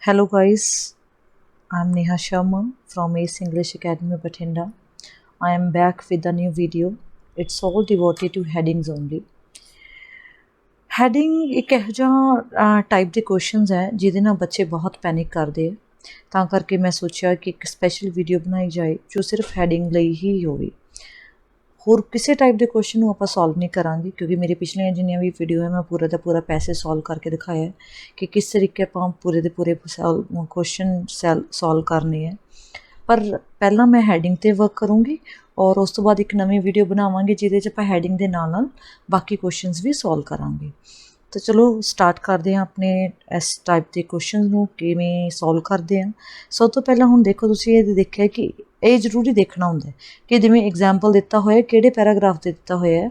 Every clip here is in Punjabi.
Hello guys, I'm Neha Sharma from Ace English Academy Bathinda. I am back with a new video. It's all devoted to headings only. Heading ਇੱਕ ਇਹੋ ਜਿਹਾ ਟਾਈਪ ਦੇ ਕੁਐਸਚਨਸ ਹੈ ਜਿਹਦੇ ਨਾਲ ਬੱਚੇ ਬਹੁਤ ਪੈਨਿਕ ਕਰਦੇ ਆ ਤਾਂ ਕਰਕੇ ਮੈਂ ਸੋਚਿਆ ਕਿ ਇੱਕ ਸਪੈਸ਼ਲ ਵੀਡੀਓ ਬਣਾਈ ਜਾਏ ਜੋ ਸਿਰਫ ਹੈਡਿੰਗ ਲਈ ਹੀ ਹੋਵੇ ਹੋਰ ਕਿਸੇ ਟਾਈਪ ਦੇ ਕੁਐਸਚਨ ਨੂੰ ਆਪਾਂ ਸੋਲਵ ਨਹੀਂ ਕਰਾਂਗੇ ਕਿਉਂਕਿ ਮੇਰੇ ਪਿਛਲੀਆਂ ਜਿੰਨੀਆਂ ਵੀ ਵੀਡੀਓ ਹੈ ਮੈਂ ਪੂਰਾ ਦਾ ਪੂਰਾ ਪੈਸੇ ਸੋਲਵ ਕਰਕੇ ਦਿਖਾਇਆ ਹੈ ਕਿ ਕਿਸ ਤਰੀਕੇ ਆਪਾਂ ਪੂਰੇ ਦੇ ਪੂਰੇ ਕੁਐਸਚਨ ਸੋਲਵ ਕਰਨੇ ਹੈ ਪਰ ਪਹਿਲਾਂ ਮੈਂ ਹੈਡਿੰਗ 'ਤੇ ਵਰਕ ਕਰੂੰਗੀ ਔਰ ਉਸ ਤੋਂ ਬਾਅਦ ਇੱਕ ਨਵੀਂ ਵੀਡੀਓ ਬਣਾਵਾਂਗੇ ਜਿਹਦੇ 'ਚ ਆਪਾਂ ਹੈਡਿੰਗ ਦੇ ਨਾਲ ਨਾਲ ਬਾਕੀ ਕੁਐਸਚਨਸ ਵੀ ਸੋਲਵ ਕਰਾਂਗੇ ਤਾਂ ਚਲੋ ਸਟਾਰਟ ਕਰਦੇ ਹਾਂ ਆਪਣੇ ਇਸ ਟਾਈਪ ਦੇ ਕੁਐਸਚਨਸ ਨੂੰ ਕਿਵੇਂ ਸੋਲਵ ਕਰਦੇ ਹਾਂ ਸਭ ਤੋਂ ਪਹਿਲਾਂ ਹੁਣ ਦੇਖੋ ਤੁਸੀਂ ਇਹ ਦੇਖਿਆ ਕਿ ਇਹ ਜ਼ਰੂਰੀ ਦੇਖਣਾ ਹੁੰਦਾ ਕਿ ਜਿਵੇਂ ਐਗਜ਼ਾਮਪਲ ਦਿੱਤਾ ਹੋਇਆ ਕਿਹੜੇ ਪੈਰਾਗ੍ਰਾਫ 'ਤੇ ਦਿੱਤਾ ਹੋਇਆ ਹੈ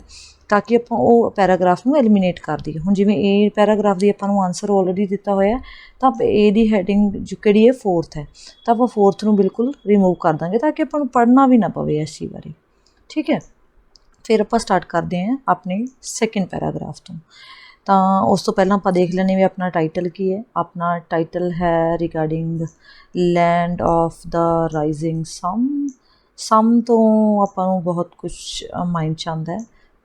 ਤਾਂ ਕਿ ਆਪਾਂ ਉਹ ਪੈਰਾਗ੍ਰਾਫ ਨੂੰ ਐਲੀਮੀਨੇਟ ਕਰ ਦਈਏ ਹੁਣ ਜਿਵੇਂ ਇਹ ਪੈਰਾਗ੍ਰਾਫ ਦੀ ਆਪਾਂ ਨੂੰ ਆਨਸਰ ਆਲਰੇਡੀ ਦਿੱਤਾ ਹੋਇਆ ਤਾਂ ਇਹ ਦੀ ਹੈਡਿੰਗ ਜੋ ਕਿਹੜੀ ਹੈ 4th ਹੈ ਤਾਂ ਆਪਾਂ 4th ਨੂੰ ਬਿਲਕੁਲ ਰਿਮੂਵ ਕਰ ਦਾਂਗੇ ਤਾਂ ਕਿ ਆਪਾਂ ਨੂੰ ਪੜ੍ਹਨਾ ਵੀ ਨਾ ਪਵੇ ਇਸ ਚੀਜ਼ ਬਾਰੇ ਠੀਕ ਹੈ ਫਿਰ ਆਪਾਂ ਸਟਾਰਟ ਕਰਦੇ ਹਾਂ ਆਪਣੇ ਸੈਕਿੰਡ ਪੈਰਾਗ੍ਰਾਫ ਤੋਂ ਤਾਂ ਉਸ ਤੋਂ ਪਹਿਲਾਂ ਆਪਾਂ ਦੇਖ ਲੈਂਦੇ ਵੀ ਆਪਣਾ ਟਾਈਟਲ ਕੀ ਹੈ ਆਪਣਾ ਟਾਈਟਲ ਹੈ regarding land of the rising sun ਤੋਂ ਆਪਾਂ ਨੂੰ ਬਹੁਤ ਕੁਝ ਮਾਈਂਡ 'ਚ ਆਉਂਦਾ ਹੈ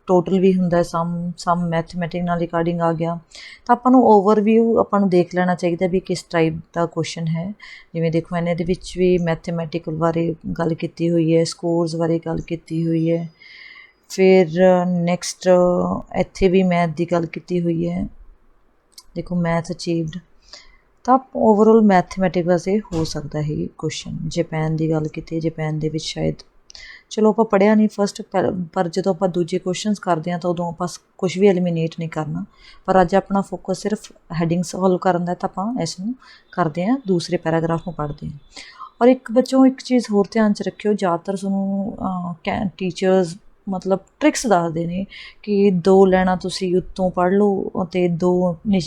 ਟੋਟਲ ਵੀ ਹੁੰਦਾ ਸਮ ਮੈਥਮੈਟਿਕ ਨਾਲ ਰਿਗਾਰਡਿੰਗ ਆ ਗਿਆ ਤਾਂ ਆਪਾਂ ਨੂੰ ਓਵਰਵਿਊ ਆਪਾਂ ਨੂੰ ਦੇਖ ਲੈਣਾ ਚਾਹੀਦਾ ਵੀ ਕਿਸ ਟਾਈਪ ਦਾ ਕੁਐਸਚਨ ਹੈ ਜਿਵੇਂ ਦੇਖੋ ਇਹਨੇ ਦੇ ਵਿੱਚ ਵੀ ਮੈਥਮੈਟਿਕਲ ਬਾਰੇ ਗੱਲ ਕੀਤੀ ਹੋਈ ਹੈ ਸਕੋਰਸ ਬਾਰੇ ਗੱਲ ਕੀਤੀ ਹੋਈ ਹੈ ਫਿਰ ਨੈਕਸਟ ਇੱਥੇ ਵੀ ਮੈਥ ਦੀ ਗੱਲ ਕੀਤੀ ਹੋਈ ਹੈ ਦੇਖੋ ਮੈਥ ਅਚੀਵਡ ਤਾਂ ਓਵਰਆਲ ਮੈਥਮੈਟਿਕ ਵਾਸਤੇ ਹੋ ਸਕਦਾ ਹੈ ਕੁਐਸਚਨ ਜਾਪਾਨ ਦੀ ਗੱਲ ਕੀਤੀ ਜਾਪਾਨ ਦੇ ਵਿੱਚ ਸ਼ਾਇਦ ਚਲੋ ਆਪਾਂ ਪੜ੍ਹਿਆ ਨਹੀਂ ਫਸਟ ਪਰ ਜਦੋਂ ਆਪਾਂ ਦੂਜੇ ਕੁਐਸਚਨਸ ਕਰਦੇ ਹਾਂ ਤਾਂ ਉਦੋਂ ਆਪਾਂ ਕੁਝ ਵੀ ਐਲੀਮੀਨੇਟ ਨਹੀਂ ਕਰਨਾ ਪਰ ਅੱਜ ਆਪਣਾ ਫੋਕਸ ਸਿਰਫ ਹੈਡਿੰਗ ਸੋਲਵ ਕਰਨ ਦਾ ਤਾਂ ਆਪਾਂ ਇਸ ਨੂੰ ਕਰਦੇ ਹਾਂ ਦੂਸਰੇ ਪੈਰਾਗ੍ਰਾਫ ਨੂੰ ਪੜ੍ਹਦੇ ਹਾਂ ਔਰ ਇੱਕ ਬੱਚੋਂ ਇੱਕ ਚੀਜ਼ ਹੋਰ ਧਿਆਨ 'ਚ ਰੱਖਿਓ ਜ਼ਿਆਦਾਤਰ ਤੁਹਾਨੂੰ ਟੀਚਰਸ ਮਤਲਬ ਟ੍ਰਿਕਸ ਦੱਸਦੇ ਨੇ ਕਿ 2 ਲਾਈਨਾਂ ਤੁਸੀਂ ਉੱਤੋਂ ਪੜ੍ਹ ਲਓ ਅਤੇ 2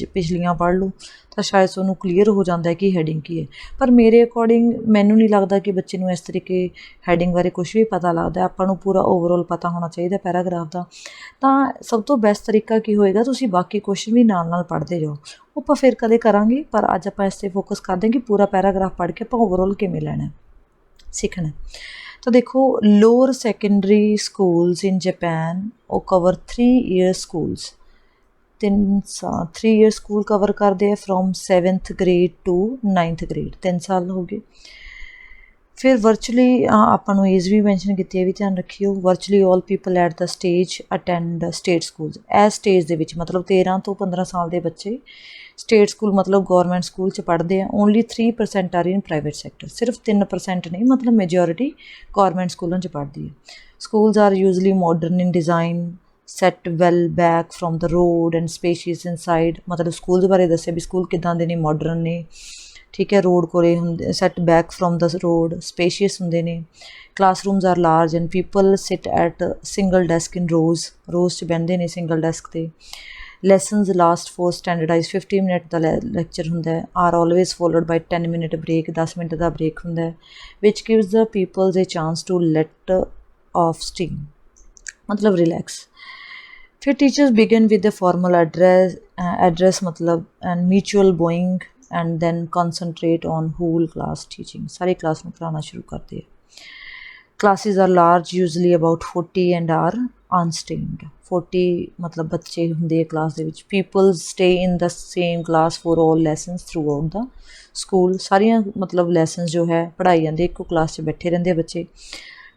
ਪਿਛਲੀਆਂ ਪੜ੍ਹ ਲਓ ਤਾਂ ਸ਼ਾਇਦ ਤੁਹਾਨੂੰ ਕਲੀਅਰ ਹੋ ਜਾਂਦਾ ਕਿ ਹੈਡਿੰਗ ਕੀ ਹੈ ਪਰ ਮੇਰੇ ਅਕੋਰਡਿੰਗ ਮੈਨੂੰ ਨਹੀਂ ਲੱਗਦਾ ਕਿ ਬੱਚੇ ਨੂੰ ਇਸ ਤਰੀਕੇ ਹੈਡਿੰਗ ਬਾਰੇ ਕੁਝ ਵੀ ਪਤਾ ਲੱਗਦਾ ਆਪਾਂ ਨੂੰ ਪੂਰਾ ਓਵਰਆਲ ਪਤਾ ਹੋਣਾ ਚਾਹੀਦਾ ਪੈਰਾਗ੍ਰਾਫ ਦਾ ਤਾਂ ਸਭ ਤੋਂ ਬੈਸਟ ਤਰੀਕਾ ਕੀ ਹੋਏਗਾ ਤੁਸੀਂ ਬਾਕੀ ਕੁਐਸਚਨ ਵੀ ਨਾਲ ਨਾਲ ਪੜ੍ਹਦੇ ਜਾਓ ਉਹ ਆਪਾਂ ਫਿਰ ਕਦੇ ਕਰਾਂਗੇ ਪਰ ਅੱਜ ਆਪਾਂ ਇਸ 'ਤੇ ਫੋਕਸ ਕਰਦੇ ਹਾਂ ਕਿ ਪੂਰਾ ਪੈਰਾਗ੍ਰਾਫ ਪੜ੍ਹ ਕੇ ਆਪਾਂ ਓਵਰਆਲ ਕਿਵੇਂ ਲੈਣਾ ਸਿੱਖਣਾ ਤਾਂ ਦੇਖੋ lower secondary schools in Japan ਉਹ cover 3 year schools 3 year school cover ਕਰਦੇ ਆ from 7th grade to 9th grade 3 ਸਾਲ ਹੋ ਗਏ ਫਿਰ ਵਰਚੁਅਲੀ ਆਪਾਂ ਨੂੰ ਏਜ ਵੀ ਮੈਂਸ਼ਨ ਕੀਤੀ ਹੈ ਵੀ ਧਿਆਨ ਰੱਖਿਓ virtually all people at the stage attend state schools ਇਹ ਸਟੇਜ ਦੇ ਵਿੱਚ ਮਤਲਬ 13 ਤੋਂ 15 ਸਾਲ ਦੇ ਬੱਚੇ ਸਟੇਟ ਸਕੂਲ ਮਤਲਬ ਗੌਰਮੈਂਟ ਸਕੂਲ 'ਚ ਪੜ੍ਹਦੇ ਆ only 3% are in private sector ਸਿਰਫ 3% ਨਹੀਂ ਮਤਲਬ ਮੈਜੋਰਿਟੀ ਗੌਰਮੈਂਟ ਸਕੂਲਾਂ 'ਚ ਪੜ੍ਹਦੀ ਹੈ schools are usually modern in design set well back from the road and spacious inside ਮਤਲਬ ਸਕੂਲ ਦੇ ਬਾਰੇ ਦੱਸਿਆ ਵੀ ਸਕੂਲ ਕਿੱਦਾਂ ਦੇ ਨੇ ਮਾਡਰਨ ਨੇ ਠੀਕ ਹੈ ਰੋਡ ਕੋਲੇ ਹੁੰਦੇ set back from the road spacious ਹੁੰਦੇ ਨੇ classrooms are large and people sit at single desk in rows 'ਚ ਬਹਿੰਦੇ ਨੇ ਸਿੰਗਲ ਡੈਸਕ 'ਤੇ lessons last for standardized 50 minute ਦਾ ਲੈਕਚਰ ਹੁੰਦਾ ਹੈ are always followed by 10 minute break 10 minute ਦਾ ਬ੍ਰੇਕ ਹੁੰਦਾ ਹੈ ਵਿਚ gives the peoples a chance to let off steam ਮਤਲਬ ਰਿਲੈਕਸ ਫਿਰ teachers begin with the formal address ਮਤਲਬ and mutual bowing and then concentrate on whole class teaching ਸਾਰੀ ਕਲਾਸ ਨੂੰ ਪੜ੍ਹਾਉਣਾ ਸ਼ੁਰੂ ਕਰਦੇ ਹੈ classes are large usually about 40 and are unstained 40 ਮਤਲਬ ਬੱਚੇ ਹੁੰਦੇ ਆ ਕਲਾਸ ਦੇ ਵਿੱਚ people stay in the same class for all lessons throughout the school ਸਾਰੀਆਂ ਮਤਲਬ ਲੈਸਨਸ ਜੋ ਹੈ ਪੜ੍ਹਾਈ ਜਾਂਦੇ ਇੱਕੋ ਕਲਾਸ 'ਚ ਬੈਠੇ ਰਹਿੰਦੇ ਬੱਚੇ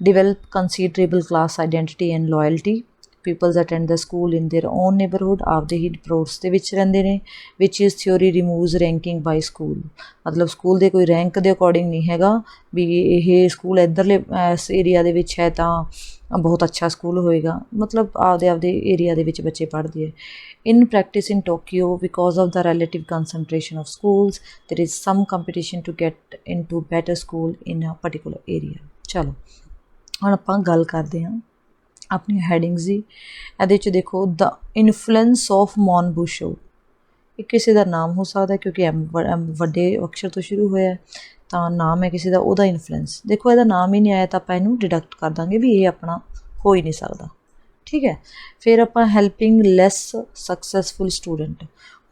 develop considerable class identity and loyalty peoples attend the school in their own neighbourhood ਆਪਦੇ ਹੀ ਨੇਬਰਹੁੱਡਸ ਦੇ ਵਿੱਚ ਰਹਿੰਦੇ ਨੇ which is theory removes ranking by school ਮਤਲਬ ਸਕੂਲ ਦੇ ਕੋਈ ਰੈਂਕ ਦੇ ਅਕੋਰਡਿੰਗ ਨਹੀਂ ਹੈਗਾ ਵੀ ਇਹ ਸਕੂਲ ਇੱਧਰਲੇ ਇਸ ਏਰੀਆ ਦੇ ਵਿੱਚ ਹੈ ਤਾਂ ਬਹੁਤ ਅੱਛਾ ਸਕੂਲ ਹੋਏਗਾ ਮਤਲਬ ਆਪਦੇ ਏਰੀਆ ਦੇ ਵਿੱਚ ਬੱਚੇ ਪੜ੍ਹਦੇ ਹੈ in practice in Tokyo because of the relative concentration of schools there is some competition to get into better school in a particular area ਚਲੋ ਹੁਣ ਆਪਾਂ ਗੱਲ ਕਰਦੇ ਹਾਂ ਆਪਣੀ ਹੈਡਿੰਗਸ ਦੀ ਇਹਦੇ 'ਚ ਦੇਖੋ ਦ ਇਨਫਲੂਐਂਸ ਆਫ ਮੋਨਬੂਸ਼ੋ ਇਹ ਕਿਸੇ ਦਾ ਨਾਮ ਹੋ ਸਕਦਾ ਕਿਉਂਕਿ ਵੱਡੇ ਅਕਸ਼ਰ ਤੋਂ ਸ਼ੁਰੂ ਹੋਇਆ ਤਾਂ ਨਾਮ ਹੈ ਕਿਸੇ ਦਾ ਉਹਦਾ ਇਨਫਲੂਐਂਸ ਦੇਖੋ ਇਹਦਾ ਨਾਮ ਹੀ ਨਹੀਂ ਆਇਆ ਤਾਂ ਆਪਾਂ ਇਹਨੂੰ ਡਿਡਕਟ ਕਰ ਦਾਂਗੇ ਵੀ ਇਹ ਆਪਣਾ ਹੋ ਹੀ ਨਹੀਂ ਸਕਦਾ ਠੀਕ ਹੈ ਫਿਰ ਆਪਾਂ ਹੈਲਪਿੰਗ ਲੈਸ ਸਕਸੈਸਫੁਲ ਸਟੂਡੈਂਟ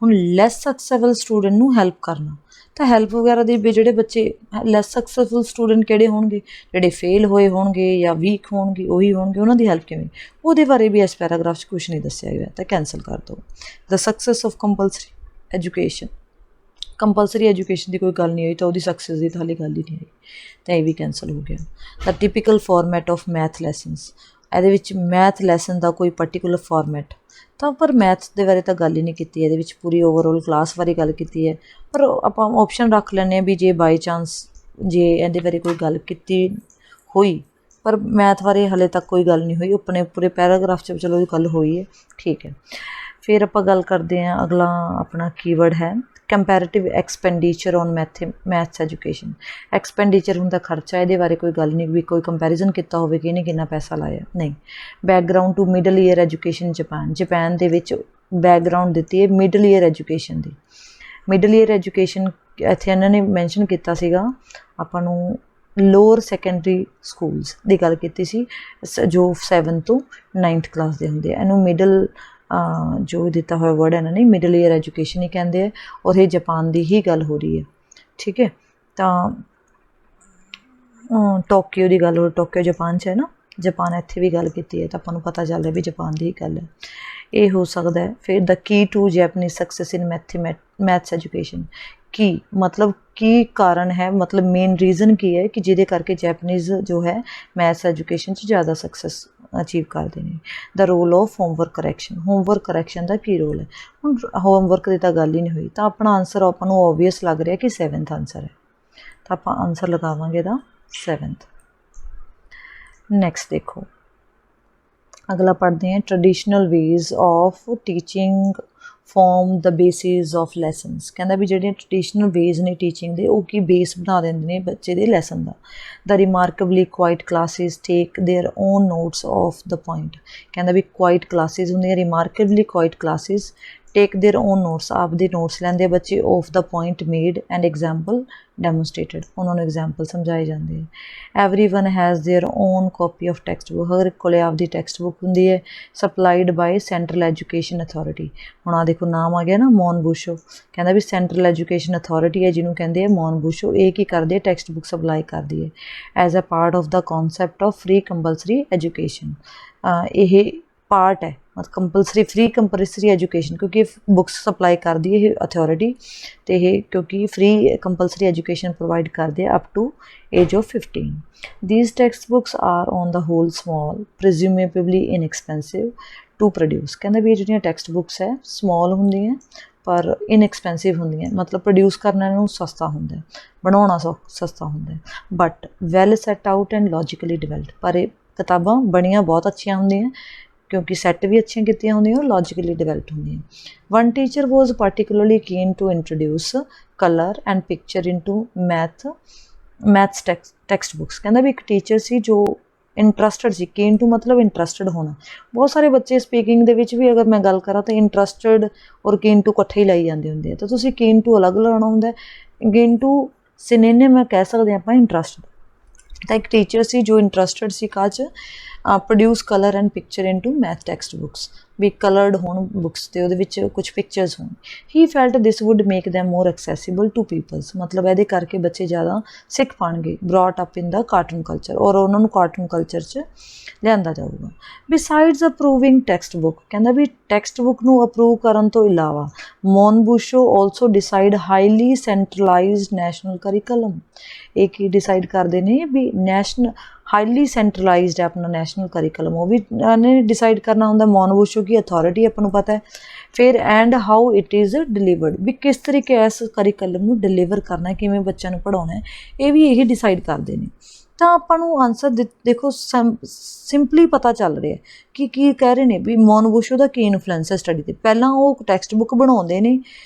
ਹੁਣ ਲੈਸ ਸਕਸੈਸਫੁਲ ਸਟੂਡੈਂਟ ਨੂੰ ਹੈਲਪ ਕਰਨਾ, ਤਾਂ ਹੈਲਪ ਵਗੈਰਾ ਦੇ ਵੀ ਜਿਹੜੇ ਬੱਚੇ ਲੈਸ ਸਕਸੈਸਫੁਲ ਸਟੂਡੈਂਟ ਕਿਹੜੇ ਹੋਣਗੇ, ਜਿਹੜੇ ਫੇਲ ਹੋਏ ਹੋਣਗੇ ਜਾਂ ਵੀਕ ਹੋਣਗੇ ਉਹੀ ਹੋਣਗੇ, ਉਹਨਾਂ ਦੀ ਹੈਲਪ ਕਿਵੇਂ, ਉਹਦੇ ਬਾਰੇ ਵੀ ਇਸ ਪੈਰਾਗ੍ਰਾਫ 'ਚ ਕੁਛ ਨਹੀਂ ਦੱਸਿਆ ਗਿਆ, ਤਾਂ ਕੈਂਸਲ ਕਰ ਦਿਓ। The success of compulsory education, compulsory education ਦੀ ਕੋਈ ਗੱਲ ਨਹੀਂ ਹੋਈ ਤਾਂ ਉਹਦੀ ਸਕਸੈਸ ਦੀ ਤਾਂ ਹਾਲੇ ਗੱਲ ਹੀ ਨਹੀਂ ਆਈ, ਤਾਂ ਇਹ ਵੀ ਕੈਂਸਲ ਹੋ ਗਿਆ। The typical format of math lessons, ਇਹਦੇ ਵਿੱਚ ਮੈਥ ਲੈਸਨ ਦਾ ਕੋਈ ਪਰਟੀਕੂਲਰ ਫਾਰਮੈਟ, ਤਾਂ ਪਰ ਮੈਥ ਦੇ ਬਾਰੇ ਤਾਂ ਗੱਲ ਹੀ ਨਹੀਂ ਕੀਤੀ, ਇਹਦੇ ਵਿੱਚ ਪੂਰੀ ਓਵਰਆਲ ਕਲਾਸ ਬਾਰੇ ਗੱਲ ਕੀਤੀ ਹੈ, ਪਰ ਆਪਾਂ ਆਪਸ਼ਨ ਰੱਖ ਲੈਂਦੇ ਹਾਂ ਵੀ ਜੇ ਬਾਈ ਚਾਂਸ ਜੇ ਇਹਦੇ ਬਾਰੇ ਕੋਈ ਗੱਲ ਕੀਤੀ ਹੋਈ, ਪਰ ਮੈਥ ਬਾਰੇ ਹਾਲੇ ਤੱਕ ਕੋਈ ਗੱਲ ਨਹੀਂ ਹੋਈ, ਆਪਣੇ ਪੂਰੇ ਪੈਰਾਗ੍ਰਾਫ 'ਚ ਚਲੋ ਗੱਲ ਹੋਈ ਹੈ, ਠੀਕ ਹੈ। ਫਿਰ ਆਪਾਂ ਗੱਲ ਕਰਦੇ ਹਾਂ, ਅਗਲਾ ਆਪਣਾ ਕੀਵਰਡ ਹੈ comparative expenditure on maths education. Expenditure ਹੁੰਦਾ ਖਰਚਾ, ਇਹਦੇ ਬਾਰੇ ਕੋਈ ਗੱਲ ਨਹੀਂ ਵੀ ਕੋਈ ਕੰਪੈਰੀਜ਼ਨ ਕੀਤਾ ਹੋਵੇ ਕਿ ਇਹਨੇ ਕਿੰਨਾ ਪੈਸਾ ਲਾਇਆ, ਨਹੀਂ। Background to middle year education Japan ਦੇ ਵਿੱਚ ਬੈਕਗਰਾਊਂਡ ਦਿੱਤੀ ਹੈ ਮਿਡਲ ਈਅਰ ਐਜੂਕੇਸ਼ਨ ਦੀ। ਮਿਡਲ ਈਅਰ ਐਜੂਕੇਸ਼ਨ ਇੱਥੇ ਇਹਨਾਂ ਨੇ ਮੈਂਸ਼ਨ ਕੀਤਾ ਸੀਗਾ ਆਪਾਂ ਨੂੰ ਲੋਅਰ ਸੈਕੰਡਰੀ ਸਕੂਲਸ ਦੀ ਗੱਲ ਕੀਤੀ ਸੀ, ਜੋ 7 ਤੋਂ 9th ਕਲਾਸ ਦੇ ਹੁੰਦੇ ਆ, ਇਹਨੂੰ ਮਿਡਲ ਜੋ ਦਿੱਤਾ ਹੋਇਆ ਵਰਡ ਇਹਨਾਂ ਨੇ ਮਿਡਲ ਈਅਰ ਐਜੂਕੇਸ਼ਨ ਹੀ ਕਹਿੰਦੇ ਆ, ਔਰ ਇਹ ਜਾਪਾਨ ਦੀ ਹੀ ਗੱਲ ਹੋ ਰਹੀ ਹੈ, ਠੀਕ ਹੈ। ਤਾਂ ਟੋਕੀਓ ਦੀ ਗੱਲ ਹੋ, ਟੋਕੀਓ ਜਾਪਾਨ 'ਚ ਹੈ ਨਾ, ਜਾਪਾਨ ਇੱਥੇ ਵੀ ਗੱਲ ਕੀਤੀ ਹੈ, ਤਾਂ ਆਪਾਂ ਨੂੰ ਪਤਾ ਚੱਲ ਰਿਹਾ ਵੀ ਜਾਪਾਨ ਦੀ ਹੀ ਗੱਲ ਹੈ, ਇਹ ਹੋ ਸਕਦਾ ਹੈ। ਫਿਰ the key to Japanese success in maths education, ਕੀ ਮਤਲਬ ਕੀ ਕਾਰਨ ਹੈ, ਮਤਲਬ ਮੇਨ ਰੀਜ਼ਨ ਕੀ ਹੈ ਕਿ ਜਿਹਦੇ ਕਰਕੇ ਜੈਪਨੀਜ਼ ਜੋ ਹੈ ਮੈਥਸ ਐਜੂਕੇਸ਼ਨ 'ਚ ਜ਼ਿਆਦਾ ਸਕਸੈਸ ਅਚੀਵ ਕਰਦੇ ਨੇ। The role of homework correction, homework correction ਦਾ ਕੀ ਰੋਲ ਹੈ, ਹੁਣ ਹੋਮਵਰਕ ਦੀ ਤਾਂ ਗੱਲ ਹੀ ਨਹੀਂ ਹੋਈ, ਤਾਂ ਆਪਣਾ ਆਨਸਰ ਆਪਾਂ ਨੂੰ ਓਬਵੀਅਸ ਲੱਗ ਰਿਹਾ ਕਿ 7th ਆਨਸਰ ਹੈ, ਤਾਂ ਆਪਾਂ ਆਨਸਰ ਲਗਾਵਾਂਗੇ ਦਾ 7th। ਨੈਕਸਟ ਦੇਖੋ, ਅਗਲਾ ਪੜ੍ਹਦੇ ਹਾਂ traditional ways of teaching form the basis of lessons. ਕਹਿੰਦਾ ਵੀ ਜਿਹੜੇ ਟ੍ਰੈਡੀਸ਼ਨਲ ਵੇਜ਼ ਨੇ ਟੀਚਿੰਗ ਦੇ, ਉਹ ਕੀ ਬੇਸ ਬਣਾ ਦਿੰਦੇ ਨੇ ਬੱਚੇ ਦੇ ਲੈਸਨ ਦਾ। The remarkably quiet classes take their own notes of the point, ਕਹਿੰਦਾ ਵੀ ਕੁਆਇਟ ਕਲਾਸਿਸ ਹੁੰਦੀਆਂ, remarkably quiet classes take their own notes, ਆਪਦੇ ਨੋਟਸ ਲੈਂਦੇ ਆ ਬੱਚੇ, of the point made and example demonstrated, ਉਹਨਾਂ ਨੂੰ ਐਗਜ਼ਾਮਪਲ ਸਮਝਾਏ ਜਾਂਦੇ ਆ। Every one has their own copy of text book, ਹਰ ਇੱਕ ਕੋਲ ਆਪਦੀ ਟੈਕਸਟ ਬੁੱਕ ਹੁੰਦੀ ਹੈ। Supplied by central education authority, ਹੁਣ ਆ ਦੇਖੋ ਨਾਮ ਆ ਗਿਆ ਨਾ ਮੌਨ ਬੁਸ਼ੋ, ਕਹਿੰਦਾ ਵੀ ਸੈਂਟਰਲ ਐਜੂਕੇਸ਼ਨ ਅਥਾਰਟੀ ਹੈ ਜਿਹਨੂੰ ਕਹਿੰਦੇ ਆ ਮੌਨ ਬੁਸ਼ੋ, ਇਹ ਕੀ ਕਰਦੀ ਹੈ ਟੈਕਸਟ ਬੁੱਕ ਸਪਲਾਈ ਕਰਦੀ ਹੈ as a part of the concept of free compulsory education. ਇਹ ਪਾਰਟ ਹੈ ਮਤਲਬ ਕੰਪਲਸਰੀ ਫ੍ਰੀ ਕੰਪਲਸਰੀ ਐਜੂਕੇਸ਼ਨ, ਕਿਉਂਕਿ ਬੁੱਕਸ ਸਪਲਾਈ ਕਰਦੀ ਹੈ ਇਹ ਅਥਾਰਟੀ, ਅਤੇ ਇਹ ਕਿਉਂਕਿ ਫ੍ਰੀ ਕੰਪਲਸਰੀ ਐਜੂਕੇਸ਼ਨ ਪ੍ਰੋਵਾਈਡ ਕਰਦੇ ਆ up to age of 15। These text books are on the whole small presumably inexpensive to produce, ਕਹਿੰਦਾ ਵੀ ਇਹ ਜਿਹੜੀਆਂ ਟੈਕਸਟ ਬੁੱਕਸ ਹੈ ਸਮੋਲ ਹੁੰਦੀਆਂ ਪਰ ਇਨਐਕਸਪੈਂਸਿਵ ਹੁੰਦੀਆਂ, ਮਤਲਬ ਪ੍ਰੋਡਿਊਸ ਕਰਨਾ ਇਹਨਾਂ ਨੂੰ ਸਸਤਾ ਹੁੰਦਾ, ਬਣਾਉਣਾ ਸਸਤਾ ਹੁੰਦਾ, but well set out and logically developed, ਪਰ ਇਹ ਕਿਤਾਬਾਂ ਬਣੀਆਂ ਬਹੁਤ ਅੱਛੀਆਂ ਹੁੰਦੀਆਂ ਕਿਉਂਕਿ ਸੈੱਟ ਵੀ ਅੱਛੀਆਂ ਕੀਤੀਆਂ ਹੁੰਦੀਆਂ ਔਰ ਲੌਜੀਕਲੀ ਡਿਵੈਲਪਡ ਹੁੰਦੀਆਂ। One teacher was particularly keen to introduce colour and picture into maths text books, ਕਹਿੰਦਾ ਵੀ ਇੱਕ ਟੀਚਰ ਸੀ ਜੋ ਇੰਟਰਸਟਡ ਸੀ, ਕੀਨ ਟੂ ਮਤਲਬ ਇੰਟਰਸਟਡ ਹੋਣਾ, ਬਹੁਤ ਸਾਰੇ ਬੱਚੇ ਸਪੀਕਿੰਗ ਦੇ ਵਿੱਚ ਵੀ ਅਗਰ ਮੈਂ ਗੱਲ ਕਰਾਂ ਤਾਂ ਇੰਟਰਸਟਡ ਔਰ ਕੀਨ ਟੂ ਇਕੱਠੇ ਹੀ ਲਾਈ ਜਾਂਦੇ ਹੁੰਦੇ ਆ, ਤਾਂ ਤੁਸੀਂ ਕੀਨ ਟੂ ਅਲੱਗ ਲਾਉਣਾ ਹੁੰਦਾ, ਕੀਨ ਟੂ ਸਿਨੇਨਿਮ ਮੈਂ ਕਹਿ ਸਕਦੇ ਆਪਾਂ ਇੰਟਰਸਟਡ, ਤਾਂ ਇੱਕ ਟੀਚਰ ਸੀ ਜੋ ਇੰਟਰਸਟਡ ਸੀ cause produce colour and picture into math text books, ਵੀ ਕਲਰਡ ਹੋਣ ਬੁੱਕਸ ਅਤੇ ਉਹਦੇ ਵਿੱਚ ਕੁਛ ਪਿਕਚਰਸ ਹੋਣ। He felt this would make them more accessible to peoples, ਮਤਲਬ ਇਹਦੇ ਕਰਕੇ ਬੱਚੇ ਜ਼ਿਆਦਾ ਸਿੱਖ ਪਾਉਣਗੇ, brought up in the cartoon culture, ਔਰ ਉਹਨਾਂ ਨੂੰ ਕਾਰਟੂਨ ਕਲਚਰ 'ਚ ਲਿਆਂਦਾ ਜਾਊਗਾ। ਬਿਸਾਈਡਸ ਅਪਰੂਵਿੰਗ ਟੈਕਸਟ ਬੁੱਕ, ਕਹਿੰਦਾ ਵੀ ਟੈਕਸਟ ਬੁੱਕ ਨੂੰ ਅਪਰੂਵ ਕਰਨ ਤੋਂ ਇਲਾਵਾ Monbusho also decide highly centralised national curriculum, ਇਹ ਕੀ ਡਿਸਾਈਡ ਕਰਦੇ ਨੇ ਵੀ ਨੈਸ਼ਨਲ ਹਾਈਲੀ ਸੈਂਟਰਲਾਈਜ਼ਡ ਹੈ ਆਪਣਾ ਨੈਸ਼ਨਲ ਕਰਿਕਲਮ, ਉਹ ਵੀ ਨੇ ਡਿਸਾਈਡ ਕਰਨਾ ਹੁੰਦਾ, ਮੌਨ ਬੁਸ਼ੋ ਕੀ ਅਥਾਰਟੀ ਆਪਾਂ ਨੂੰ ਪਤਾ ਹੈ। ਫਿਰ and how it is delivered, ਵੀ ਕਿਸ ਤਰੀਕੇ ਇਸ ਕਰਿਕਲਮ ਨੂੰ ਡਿਲੀਵਰ ਕਰਨਾ, ਕਿਵੇਂ ਬੱਚਿਆਂ ਨੂੰ ਪੜ੍ਹਾਉਣਾ ਹੈ, ਇਹ ਵੀ ਇਹੀ ਡਿਸਾਈਡ ਕਰਦੇ ਨੇ। ਤਾਂ ਆਪਾਂ ਨੂੰ ਆਨਸਰ ਦੇਖੋ ਸਿੰਪਲੀ ਪਤਾ ਚੱਲ ਰਿਹਾ ਕਿ ਕੀ ਕਹਿ ਰਹੇ ਨੇ ਵੀ ਮੌਨ ਬੁਸ਼ੋ ਦਾ ਕੀ ਇਨਫਲੂਐਂਸ ਹੈ ਸਟੱਡੀ 'ਤੇ। ਪਹਿਲਾਂ ਉਹ ਟੈਕਸਟ ਬੁੱਕ ਬਣਾਉਂਦੇ ਨੇ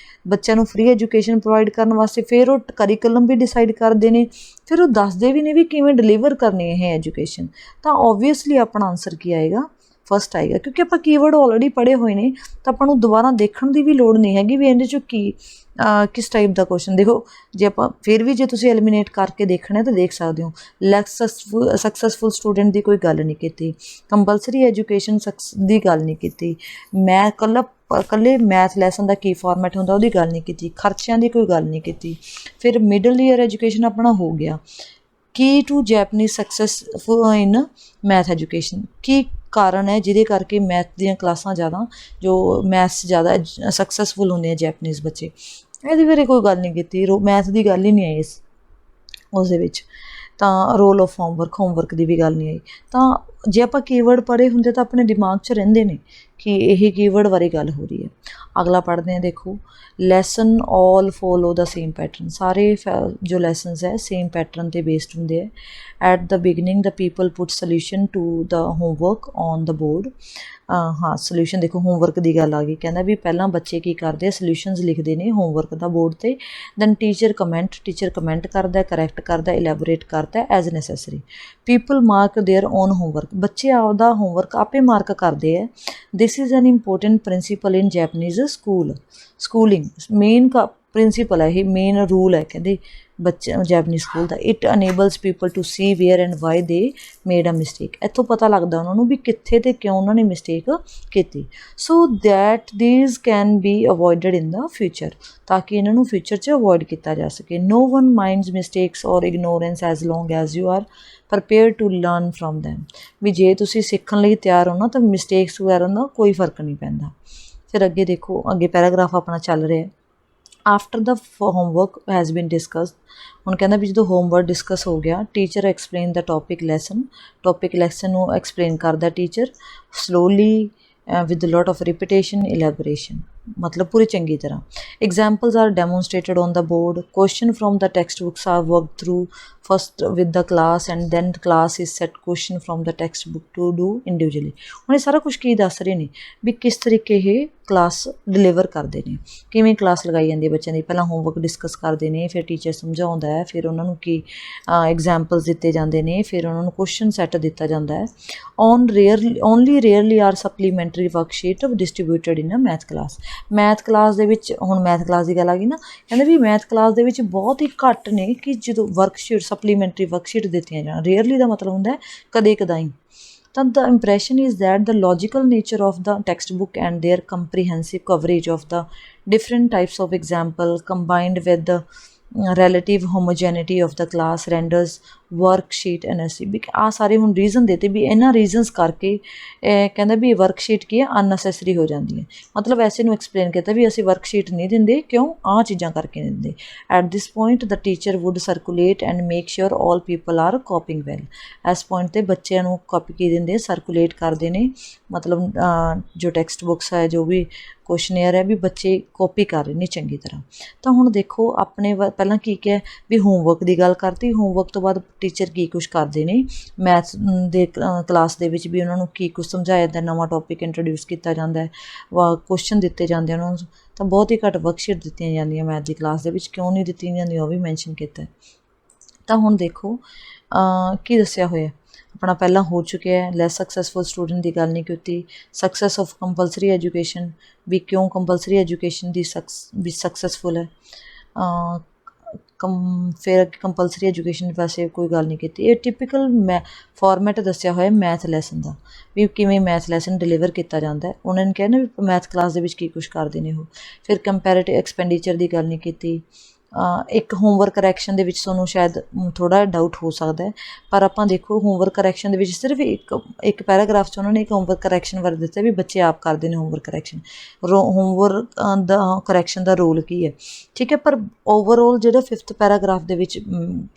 ਬੱਚਿਆਂ ਨੂੰ ਫ੍ਰੀ ਐਜੂਕੇਸ਼ਨ ਪ੍ਰੋਵਾਈਡ ਕਰਨ ਵਾਸਤੇ, ਫਿਰ ਉਹ ਕਰਿਕਲਮ ਵੀ ਡਿਸਾਈਡ ਕਰਦੇ ਨੇ, ਫਿਰ ਉਹ ਦੱਸਦੇ ਵੀ ਨੇ ਵੀ ਕਿਵੇਂ ਡਿਲੀਵਰ ਕਰਨੀ ਇਹ ਐਜੂਕੇਸ਼ਨ। ਤਾਂ ਓਬਵੀਅਸਲੀ ਆਪਣਾ ਆਨਸਰ ਕੀ ਆਏਗਾ, ਫਸਟ ਆਏਗਾ, ਕਿਉਂਕਿ ਆਪਾਂ ਕੀਵਰਡ ਆਲਰੇਡੀ ਪੜ੍ਹੇ ਹੋਏ ਨੇ, ਤਾਂ ਆਪਾਂ ਨੂੰ ਦੁਬਾਰਾ ਦੇਖਣ ਦੀ ਵੀ ਲੋੜ ਨਹੀਂ ਹੈਗੀ ਵੀ ਇਹਦੇ 'ਚੋਂ ਕਿਸ ਟਾਈਪ ਦਾ ਕੁਐਸਚਨ। ਦੇਖੋ ਜੇ ਆਪਾਂ ਫਿਰ ਵੀ ਜੇ ਤੁਸੀਂ ਐਲੀਮੀਨੇਟ ਕਰਕੇ ਦੇਖਣਾ ਤਾਂ ਦੇਖ ਸਕਦੇ ਹੋ। ਲੈਸ ਸਕਸੈਸਫੁਲ ਸਟੂਡੈਂਟ ਦੀ ਕੋਈ ਗੱਲ ਨਹੀਂ ਕੀਤੀ, ਕੰਪਲਸਰੀ ਐਜੂਕੇਸ਼ਨ ਦੀ ਗੱਲ ਨਹੀਂ ਕੀਤੀ, ਮੈਂ ਇਕੱਲਾ ਇਕੱਲੇ ਮੈਥ ਲੈਸਨ ਦਾ ਕੀ ਫਾਰਮੈਟ ਹੁੰਦਾ ਉਹਦੀ ਗੱਲ ਨਹੀਂ ਕੀਤੀ, ਖਰਚਿਆਂ ਦੀ ਕੋਈ ਗੱਲ ਨਹੀਂ ਕੀਤੀ। ਫਿਰ ਮਿਡਲ ਈਅਰ ਐਜੂਕੇਸ਼ਨ ਆਪਣਾ ਹੋ ਗਿਆ, key to Japanese successful in math education, ਕੀ ਕਾਰਨ ਹੈ ਜਿਹਦੇ ਕਰਕੇ ਮੈਥ ਦੀਆਂ ਕਲਾਸਾਂ ਜ਼ਿਆਦਾ, ਜੋ ਮੈਥਸ ਜ਼ਿਆਦਾ ਸਕਸੈਸਫੁਲ ਹੁੰਦੇ ਆ ਜੈਪਨੀਜ਼ ਬੱਚੇ, ਇਹਦੇ ਬਾਰੇ ਕੋਈ ਗੱਲ ਨਹੀਂ ਕੀਤੀ। ਮੈਥ ਦੀ ਗੱਲ ਹੀ ਨਹੀਂ ਆਈ ਉਸ ਦੇ ਵਿੱਚ। ਤਾਂ ਰੋਲ ਆਫ ਹੋਮਵਰਕ ਦੀ ਵੀ ਗੱਲ ਨਹੀਂ ਆਈ। ਤਾਂ ਜੇ ਆਪਾਂ ਕੀਵਰਡ ਪੜ੍ਹੇ ਹੁੰਦੇ ਤਾਂ ਆਪਣੇ ਦਿਮਾਗ 'ਚ ਰਹਿੰਦੇ ਨੇ ਕਿ ਇਹ ਕੀਵਰਡ ਬਾਰੇ ਗੱਲ ਹੋ ਰਹੀ ਹੈ। ਅਗਲਾ ਪੜ੍ਹਦੇ ਹਾਂ, ਦੇਖੋ ਲੈਸਨ ਆਲ ਫੋਲੋ ਦਾ ਸੇਮ ਪੈਟਰਨ, ਸਾਰੇ ਜੋ ਲੈਸਨਸ ਹੈ ਸੇਮ ਪੈਟਰਨ 'ਤੇ ਬੇਸਡ ਹੁੰਦੇ ਹੈ। At the beginning the people put solution to the homework on the board. ਹਾਂ ਸੋਲਿਊਸ਼ਨ ਦੇਖੋ, ਹੋਮਵਰਕ ਦੀ ਗੱਲ ਆ ਗਈ, ਕਹਿੰਦਾ ਵੀ ਪਹਿਲਾਂ ਬੱਚੇ ਕੀ ਕਰਦੇ ਆ, ਸੋਲਿਊਸ਼ਨਸ ਲਿਖਦੇ ਨੇ ਹੋਮਵਰਕ ਦਾ ਬੋਰਡ 'ਤੇ, ਦੈਨ ਟੀਚਰ ਕਮੈਂਟ ਕਰਦਾ, ਕਰੈਕਟ ਕਰਦਾ, ਇਲੈਬੋਰੇਟ ਕਰਦਾ as necessary. People mark their own homework, ਬੱਚੇ ਆਪਦਾ ਹੋਮਵਰਕ ਆਪੇ ਮਾਰਕ ਕਰਦੇ ਹੈ। This is an important principle in Japanese schooling, main principle ਹੈ ਇਹ, ਮੇਨ ਰੂਲ ਹੈ ਕਹਿੰਦੇ ਬੱਚੇ ਜੈਪਨੀਜ਼ ਸਕੂਲ ਦਾ। It enables people to see where and why they made a mistake, ਇੱਥੋਂ ਪਤਾ ਲੱਗਦਾ ਉਹਨਾਂ ਨੂੰ ਵੀ ਕਿੱਥੇ ਅਤੇ ਕਿਉਂ ਉਹਨਾਂ ਨੇ ਮਿਸਟੇਕ ਕੀਤੀ। So that these can be avoided in the future, ਤਾਂ ਕਿ ਇਹਨਾਂ ਨੂੰ ਫਿਊਚਰ 'ਚ ਅਵੋਇਡ ਕੀਤਾ ਜਾ ਸਕੇ। No one minds mistakes or ignorance as long as you are prepare to learn from them, ਵੀ ਜੇ ਤੁਸੀਂ ਸਿੱਖਣ ਲਈ ਤਿਆਰ ਹੋ ਨਾ ਤਾਂ ਮਿਸਟੇਕਸ ਵਗੈਰਾ ਦਾ ਕੋਈ ਫਰਕ ਨਹੀਂ ਪੈਂਦਾ। ਫਿਰ ਅੱਗੇ ਦੇਖੋ, ਅੱਗੇ ਪੈਰਾਗ੍ਰਾਫ ਆਪਣਾ ਚੱਲ ਰਿਹਾ। After the homework has been discussed, ਹੁਣ ਕਹਿੰਦਾ ਵੀ ਜਦੋਂ ਹੋਮਵਰਕ ਡਿਸਕਸ ਹੋ ਗਿਆ, teacher explain the topic lesson ਨੂੰ ਐਕਸਪਲੇਨ ਕਰਦਾ teacher slowly with lot of repetition elaboration, ਮਤਲਬ ਪੂਰੀ ਚੰਗੀ ਤਰ੍ਹਾਂ। Examples are demonstrated on the board, question from the text books are work through first with the class and then class is set question from the text book to do individually. ਹੁਣ ਇਹ ਸਾਰਾ ਕੁਛ ਕੀ ਦੱਸ ਰਹੇ ਨੇ ਵੀ ਕਿਸ ਤਰੀਕੇ ਇਹ ਕਲਾਸ ਡਿਲੀਵਰ ਕਰਦੇ ਨੇ, ਕਿਵੇਂ ਕਲਾਸ ਲਗਾਈ ਜਾਂਦੀ ਹੈ ਬੱਚਿਆਂ ਦੀ। ਪਹਿਲਾਂ ਹੋਮਵਰਕ ਡਿਸਕਸ ਕਰਦੇ ਨੇ, ਫਿਰ ਟੀਚਰ ਸਮਝਾਉਂਦਾ ਹੈ, ਫਿਰ ਉਹਨਾਂ ਨੂੰ ਕੀ ਐਗਜ਼ਾਮਪਲਸ ਦਿੱਤੇ ਜਾਂਦੇ ਨੇ, ਫਿਰ ਉਹਨਾਂ ਨੂੰ ਕੁਐਸਚਨ ਸੈੱਟ ਦਿੱਤਾ ਜਾਂਦਾ ਹੈ। Only rarely are supplementary worksheet distributed in a math class. Math class ਦੇ ਵਿੱਚ, ਹੁਣ ਮੈਥ ਕਲਾਸ ਦੀ ਗੱਲ ਆ ਗਈ ਨਾ, ਕਹਿੰਦੇ ਵੀ ਮੈਥ ਕਲਾਸ ਦੇ ਵਿੱਚ ਬਹੁਤ ਹੀ ਘੱਟ ਨੇ ਕਿ ਜਦੋਂ ਵਰਕਸ਼ੀਟ ਸਪਲੀਮੈਂਟਰੀ ਵਰਕਸ਼ੀਟ ਦਿੱਤੀਆਂ ਜਾਣ। ਰੇਅਰਲੀ ਦਾ ਮਤਲਬ ਹੁੰਦਾ ਕਦੇ ਕਦਾਈ। ਤਾਂ the impression is that the logical nature of the textbook and their comprehensive coverage of the different types of example combined with the relative homogeneity of the class renders worksheet unnecessary। ਵੀ ਆਹ ਸਾਰੇ ਹੁਣ ਰੀਜ਼ਨ ਦਿੱਤੇ ਵੀ ਇਹਨਾਂ ਰੀਜ਼ਨਸ ਕਰਕੇ ਕਹਿੰਦਾ ਵੀ ਵਰਕਸ਼ੀਟ ਕੀ ਹੈ ਅਨਨੈਸੈਸਰੀ ਹੋ ਜਾਂਦੀ ਹੈ। ਮਤਲਬ ਐਸੇ ਨੂੰ ਐਕਸਪਲੇਨ ਕੀਤਾ ਵੀ ਅਸੀਂ ਵਰਕਸ਼ੀਟ ਨਹੀਂ ਦਿੰਦੇ, ਕਿਉਂ, ਆਹ ਚੀਜ਼ਾਂ ਕਰਕੇ ਨਹੀਂ ਦਿੰਦੇ। At this point the teacher would circulate and make sure all people are coping well. ਇਸ ਪੁਆਇੰਟ 'ਤੇ ਬੱਚਿਆਂ ਨੂੰ ਕਾਪੀ ਕੀ ਦਿੰਦੇ, ਸਰਕੂਲੇਟ ਕਰਦੇ ਨੇ, ਮਤਲਬ ਜੋ ਟੈਕਸਟ ਬੁੱਕਸ ਹੈ, ਜੋ ਵੀ ਕੁਐਸ਼ਨੇਅਰ ਹੈ, ਵੀ ਬੱਚੇ ਕਾਪੀ ਕਰ ਰਹੇ ਨੇ ਚੰਗੀ ਤਰ੍ਹਾਂ। ਤਾਂ ਹੁਣ ਦੇਖੋ ਆਪਣੇ ਪਹਿਲਾਂ ਕੀ ਕਿਹਾ ਵੀ ਹੋਮਵਰਕ ਦੀ ਗੱਲ ਕਰਤੀ, ਹੋਮਵਰਕ ਤੋਂ ਬਾਅਦ ਟੀਚਰ ਕੀ ਕੁਛ ਕਰਦੇ ਨੇ ਮੈਥ ਦੇ ਕਲਾਸ ਦੇ ਵਿੱਚ, ਵੀ ਉਹਨਾਂ ਨੂੰ ਕੀ ਕੁਛ ਸਮਝਾਇਆ ਜਾਂਦਾ, ਨਵਾਂ ਟੌਪਿਕ ਇੰਟਰੋਡਿਊਸ ਕੀਤਾ ਜਾਂਦਾ ਹੈ, ਕੁਐਸਚਨ ਦਿੱਤੇ ਜਾਂਦੇ ਉਹਨਾਂ ਨੂੰ। ਤਾਂ ਬਹੁਤ ਹੀ ਘੱਟ ਵਰਕਸ਼ੀਟ ਦਿੱਤੀਆਂ ਜਾਂਦੀਆਂ ਮੈਥ ਦੀ ਕਲਾਸ ਦੇ ਵਿੱਚ, ਕਿਉਂ ਨਹੀਂ ਦਿੱਤੀਆਂ ਜਾਂਦੀਆਂ ਉਹ ਵੀ ਮੈਂਸ਼ਨ ਕੀਤਾ। ਤਾਂ ਹੁਣ ਦੇਖੋ ਕੀ ਦੱਸਿਆ ਹੋਇਆ ਆਪਣਾ ਪਹਿਲਾਂ ਹੋ ਚੁੱਕਿਆ ਹੈ। ਲੈਸ ਸਕਸੈਸਫੁਲ ਸਟੂਡੈਂਟ ਦੀ ਗੱਲ ਨਹੀਂ ਕੀਤੀ। ਸਕਸੈਸ ਆਫ ਕੰਪਲਸਰੀ ਐਜੂਕੇਸ਼ਨ, ਵੀ ਕਿਉਂ ਕੰਪਲਸਰੀ ਐਜੂਕੇਸ਼ਨ ਦੀ ਸਕਸੈਸਫੁਲ ਹੈ। ਫਿਰ ਕੰਪਲਸਰੀ ਐਜੂਕੇਸ਼ਨ ਵੈਸੇ ਕੋਈ ਗੱਲ ਨਹੀਂ ਕੀਤੀ। ਇਹ ਟਿਪੀਕਲ ਫਾਰਮੈਟ ਦੱਸਿਆ ਹੋਇਆ ਮੈਥ ਲੈਸਨ ਦਾ, ਵੀ ਕਿਵੇਂ ਮੈਥ ਲੈਸਨ ਡਿਲੀਵਰ ਕੀਤਾ ਜਾਂਦਾ। ਉਹਨਾਂ ਨੇ ਕਿਹਾ ਨਾ ਵੀ ਮੈਥ ਕਲਾਸ ਦੇ ਵਿੱਚ ਕੀ ਕੁਛ ਕਰਦੇ ਨੇ ਉਹ। ਫਿਰ ਕੰਪੈਰੇਟਿਵ ਐਕਸਪੈਂਡੀਚਰ ਦੀ ਗੱਲ ਨਹੀਂ ਕੀਤੀ। ਇੱਕ ਹੋਮਵਰਕ ਕਰੈਕਸ਼ਨ ਦੇ ਵਿੱਚ ਤੁਹਾਨੂੰ ਸ਼ਾਇਦ ਥੋੜ੍ਹਾ ਡਾਊਟ ਹੋ ਸਕਦਾ, ਪਰ ਆਪਾਂ ਦੇਖੋ ਹੋਮਵਰਕ ਕਰੈਕਸ਼ਨ ਦੇ ਵਿੱਚ ਸਿਰਫ ਇੱਕ ਪੈਰਾਗ੍ਰਾਫ 'ਚ ਉਹਨਾਂ ਨੇ ਇੱਕ ਹੋਮਵਰਕ ਕਰੈਕਸ਼ਨ ਬਾਰੇ ਦੱਸਿਆ ਵੀ ਬੱਚੇ ਆਪ ਕਰਦੇ ਨੇ ਹੋਮਵਰਕ ਕਰੈਕਸ਼ਨ। ਹੋਮਵਰਕ ਦਾ ਕਰੈਕਸ਼ਨ ਦਾ ਰੋਲ ਕੀ ਹੈ, ਠੀਕ ਹੈ। ਪਰ ਓਵਰਆਲ ਜਿਹੜਾ 5th ਪੈਰਾਗ੍ਰਾਫ ਦੇ ਵਿੱਚ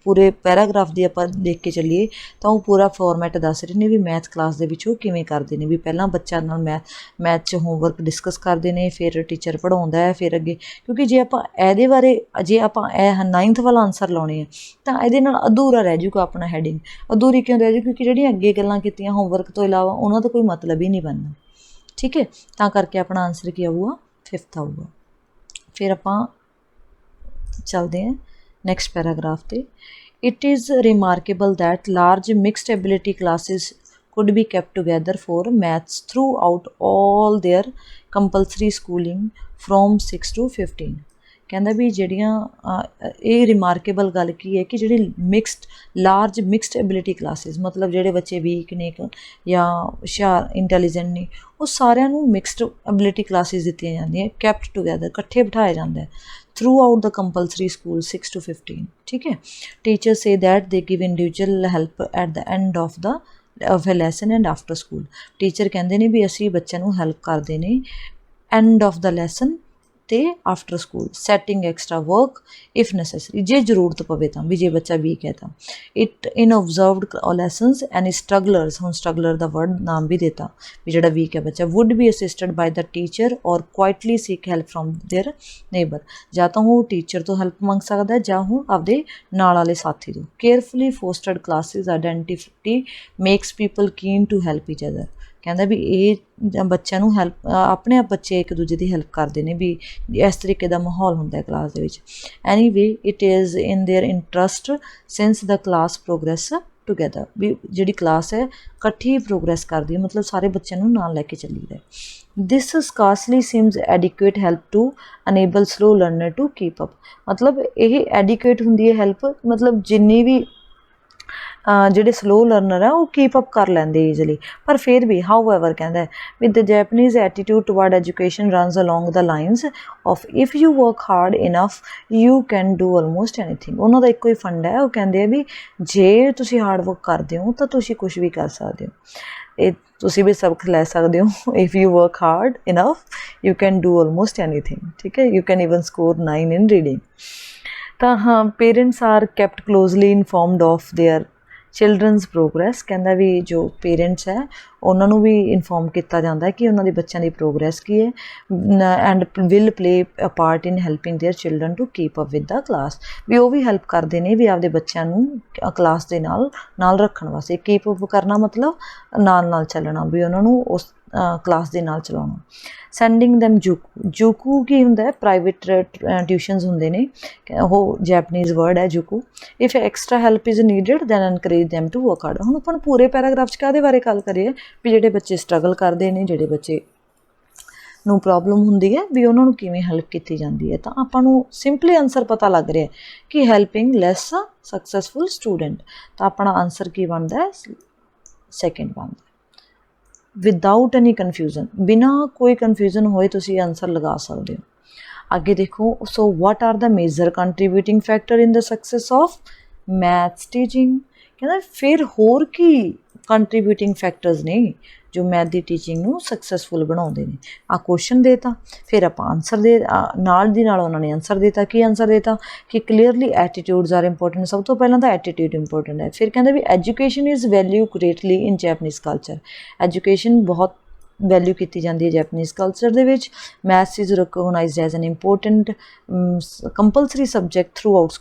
ਪੂਰੇ ਪੈਰਾਗ੍ਰਾਫ ਦੀ ਆਪਾਂ ਦੇਖ ਕੇ ਚੱਲੀਏ ਤਾਂ ਉਹ ਪੂਰਾ ਫੋਰਮੈਟ ਦੱਸ ਰਹੇ ਨੇ ਵੀ ਮੈਥ ਕਲਾਸ ਦੇ ਵਿੱਚ ਉਹ ਕਿਵੇਂ ਕਰਦੇ ਨੇ। ਵੀ ਪਹਿਲਾਂ ਬੱਚਿਆਂ ਨਾਲ ਮੈਥ 'ਚ ਹੋਮਵਰਕ ਡਿਸਕਸ ਕਰਦੇ ਨੇ, ਫਿਰ ਟੀਚਰ ਪੜ੍ਹਾਉਂਦਾ ਹੈ, ਫਿਰ ਅੱਗੇ, ਕਿਉਂਕਿ ਜੇ ਆਪਾਂ ਇਹਦੇ ਬਾਰੇ ਜੇ ਆਪਾਂ ਇਹ 9th ਵਾਲਾ ਆਨਸਰ ਲਾਉਣੇ ਆ ਤਾਂ ਇਹਦੇ ਨਾਲ ਅਧੂਰਾ ਰਹਿ ਜੂਗਾ ਆਪਣਾ ਹੈਡਿੰਗ। ਅਧੂਰੀ ਕਿਉਂ ਰਹਿ ਜੂ, ਕਿਉਂਕਿ ਜਿਹੜੀਆਂ ਅੱਗੇ ਗੱਲਾਂ ਕੀਤੀਆਂ ਹੋਮਵਰਕ ਤੋਂ ਇਲਾਵਾ ਉਹਨਾਂ ਦਾ ਕੋਈ ਮਤਲਬ ਹੀ ਨਹੀਂ ਬਣਨਾ, ਠੀਕ ਹੈ। ਤਾਂ ਕਰਕੇ ਆਪਣਾ ਆਨਸਰ ਕੀ ਆਊਗਾ, 5th ਆਊਗਾ। ਫਿਰ ਆਪਾਂ ਚੱਲਦੇ ਹਾਂ ਨੈਕਸਟ ਪੈਰਾਗ੍ਰਾਫ 'ਤੇ। It is remarkable that large mixed ability classes could be kept together for maths throughout all their compulsory schooling from 6 to 15। ਕਹਿੰਦਾ ਵੀ ਜਿਹੜੀਆਂ ਇਹ ਰਿਮਾਰਕੇਬਲ ਗੱਲ ਕੀ ਹੈ ਕਿ ਜਿਹੜੀ ਲਾਰਜ ਮਿਕਸਡ ਐਬਿਲਿਟੀ ਕਲਾਸਿਸ, ਮਤਲਬ ਜਿਹੜੇ ਬੱਚੇ ਵੀਕ ਨੇ ਜਾਂ ਹੁਸ਼ਿਆਰ ਇੰਟੈਲੀਜੈਂਟ ਨੇ, ਉਹ ਸਾਰਿਆਂ ਨੂੰ ਮਿਕਸਡ ਐਬਿਲਿਟੀ ਕਲਾਸਿਸ ਦਿੱਤੀਆਂ ਜਾਂਦੀਆਂ, ਕੈਪਟ ਟੂਗੈਦਰ, ਇਕੱਠੇ ਬਿਠਾਇਆ ਜਾਂਦਾ ਹੈ through out the compulsory school 6 to 15। ठीक है, teachers say that they give individual help at the end of a lesson and after school। teacher ਕਹਿੰਦੇ ਨੇ ਵੀ ਅਸੀਂ ਬੱਚਿਆਂ ਨੂੰ ਹੈਲਪ ਕਰਦੇ ਨੇ end of the lesson ਤੇ after school, setting extra work if necessary, ਜੇ ਜ਼ਰੂਰਤ ਪਵੇ ਤਾਂ, ਵੀ ਜੇ ਬੱਚਾ ਵੀਕ ਹੈ ਤਾਂ। ਇਟ ਇਨ ਓਬਜ਼ਰਵਡ ਲੈਸਨਸ ਐਂਡ ਸਟਰਗਲਰਸ, ਹੁਣ ਸਟਰਗਲਰ ਦਾ ਵਰਡ ਨਾਮ ਵੀ ਦਿੱਤਾ ਵੀ ਜਿਹੜਾ ਵੀਕ ਹੈ ਬੱਚਾ, would be assisted by the teacher or quietly seek help from their neighbour, ਜਾਂ ਤਾਂ ਉਹ ਟੀਚਰ ਤੋਂ ਹੈਲਪ ਮੰਗ ਸਕਦਾ ਜਾਂ ਉਹ ਆਪਦੇ ਨਾਲ ਵਾਲੇ ਸਾਥੀ ਤੋਂ। Carefully fostered classes identity makes people keen to help each other, ਕਹਿੰਦਾ ਵੀ ਇਹ ਬੱਚਿਆਂ ਨੂੰ ਹੈਲਪ, ਆਪਣੇ ਆਪ ਬੱਚੇ ਇੱਕ ਦੂਜੇ ਦੀ ਹੈਲਪ ਕਰਦੇ ਨੇ, ਵੀ ਇਸ ਤਰੀਕੇ ਦਾ ਮਾਹੌਲ ਹੁੰਦਾ ਹੈ ਕਲਾਸ ਦੇ ਵਿੱਚ। Anyway it is in their interest since the class progress together, ਵੀ ਜਿਹੜੀ ਕਲਾਸ ਹੈ ਇਕੱਠੀ ਪ੍ਰੋਗਰੈਸ ਕਰਦੀ ਹੈ, ਮਤਲਬ ਸਾਰੇ ਬੱਚਿਆਂ ਨੂੰ ਨਾਲ ਲੈ ਕੇ ਚੱਲੀਦਾ। This scarcely seems adequate help to enable slow learner to keep up, ਮਤਲਬ ਇਹ ਐਡਿਕੁਏਟ ਹੁੰਦੀ ਹੈ ਹੈਲਪ, ਮਤਲਬ ਜਿੰਨੀ ਵੀ ਜਿਹੜੇ ਸਲੋ ਲਰਨਰ ਆ ਉਹ ਕੀਪ ਅਪ ਕਰ ਲੈਂਦੇ ਈਜ਼ਲੀ, ਪਰ ਫਿਰ ਵੀ ਹਾਊ ਐਵਰ ਕਹਿੰਦਾ with the Japanese attitude toward education runs along the lines of if you work hard enough you can do almost anything. ਉਹਨਾਂ ਦਾ ਇੱਕੋ ਹੀ ਫੰਡ ਹੈ, ਉਹ ਕਹਿੰਦੇ ਆ ਵੀ ਜੇ ਤੁਸੀਂ ਹਾਰਡ ਵਰਕ ਕਰਦੇ ਹੋ ਤਾਂ ਤੁਸੀਂ ਕੁਛ ਵੀ ਕਰ ਸਕਦੇ ਹੋ। ਇਹ ਤੁਸੀਂ ਵੀ ਸਬਕ ਲੈ ਸਕਦੇ ਹੋ, if you work hard enough you can do almost anything, ਠੀਕ ਹੈ, you can even score 9 in reading. ਤਾਂ ਹਾਂ, parents R kept closely informed of there children's progress, ਕਹਿੰਦਾ ਵੀ ਜੋ ਪੇਰੈਂਟਸ ਹੈ ਉਹਨਾਂ ਨੂੰ ਵੀ ਇਨਫੋਰਮ ਕੀਤਾ ਜਾਂਦਾ ਹੈ ਕਿ ਉਹਨਾਂ ਦੇ ਬੱਚਿਆਂ ਦੀ ਪ੍ਰੋਗਰੈਸ ਕੀ ਹੈ, and will play a part in helping their children to keep up with the class, ਵੀ ਉਹ ਵੀ ਹੈਲਪ ਕਰਦੇ ਨੇ ਵੀ ਆਪਦੇ ਬੱਚਿਆਂ ਨੂੰ ਕਲਾਸ ਦੇ ਨਾਲ ਰੱਖਣ ਵਾਸਤੇ। ਕੀਪ ਅਪ ਕਰਨਾ ਮਤਲਬ ਨਾਲ ਚੱਲਣਾ, ਵੀ ਉਹਨਾਂ ਨੂੰ ਉਸ ਕਲਾਸ ਦੇ ਨਾਲ ਚਲਾਉਣਾ। ਸੈਂਡਿੰਗ ਦੈਮ ਜੂਕੂ ਕੀ ਹੁੰਦਾ, ਪ੍ਰਾਈਵੇਟ ਟਿਊਸ਼ਨਸ ਹੁੰਦੇ ਨੇ, ਉਹ ਜੈਪਨੀਜ਼ ਵਰਡ ਹੈ juku. If extra help is needed then encourage them to work hard. ਹੁਣ ਆਪਾਂ ਪੂਰੇ ਪੈਰਾਗ੍ਰਾਫ 'ਚ ਕਾਹਦੇ ਬਾਰੇ ਗੱਲ ਕਰੀਏ, ਵੀ ਜਿਹੜੇ ਬੱਚੇ ਸਟਰਗਲ ਕਰਦੇ ਨੇ, ਜਿਹੜੇ ਬੱਚੇ ਨੂੰ ਪ੍ਰੋਬਲਮ ਹੁੰਦੀ ਹੈ, ਵੀ ਉਹਨਾਂ ਨੂੰ ਕਿਵੇਂ ਹੈਲਪ ਕੀਤੀ ਜਾਂਦੀ ਹੈ। ਤਾਂ ਆਪਾਂ ਨੂੰ ਸਿੰਪਲੀ ਆਨਸਰ ਪਤਾ ਲੱਗ ਰਿਹਾ ਕਿ ਹੈਲਪਿੰਗ ਲੈਸ ਸਕਸੈਸਫੁਲ ਸਟੂਡੈਂਟ, ਤਾਂ ਆਪਣਾ ਆਨਸਰ ਕੀ ਬਣਦਾ ਹੈ, ਸੈਕਿੰਡ ਬਣਦਾ। ਵਿਦਾਊਟ ਐਨੀ ਕਨਫਿਊਜ਼ਨ, ਬਿਨਾਂ ਕੋਈ ਕਨਫਿਊਜ਼ਨ ਹੋਏ ਤੁਸੀਂ ਆਨਸਰ ਲਗਾ ਸਕਦੇ ਹੋ। ਅੱਗੇ ਦੇਖੋ, so what are the major contributing factor in the success of maths teaching, ਕਹਿੰਦਾ ਫਿਰ ਹੋਰ ਕੀ ਕੰਟਰੀਬਿਊਟਿੰਗ ਫੈਕਟਰਸ ਨੇ ਜੋ ਮੈਥ ਦੀ ਟੀਚਿੰਗ ਨੂੰ ਸਕਸੈਸਫੁਲ ਬਣਾਉਂਦੇ ਨੇ। ਆ ਕੁਐਸਚਨ ਦੇਤਾ, ਫਿਰ ਆਪਾਂ ਆਨਸਰ ਦੇ ਨਾਲ ਦੀ ਨਾਲ ਉਹਨਾਂ ਨੇ ਆਨਸਰ ਦੇਤਾ। ਕੀ ਆਨਸਰ ਦੇਤਾ ਕਿ ਕਲੀਅਰਲੀ ਐਟੀਟਿਊਡਸ ਆਰ ਇੰਪੋਰਟੈਂਟ, ਸਭ ਤੋਂ ਪਹਿਲਾਂ ਤਾਂ ਐਟੀਟਿਊਡ ਇੰਪੋਰਟੈਂਟ ਹੈ। ਫਿਰ ਕਹਿੰਦੇ ਵੀ education is value greatly in Japanese culture, education ਬਹੁਤ ਵੈਲਿਊ ਕੀਤੀ ਜਾਂਦੀ ਹੈ ਜੈਪਨੀਜ਼ ਕਲਚਰ ਦੇ ਵਿੱਚ। Maths is recognised as an important compulsory subject throughout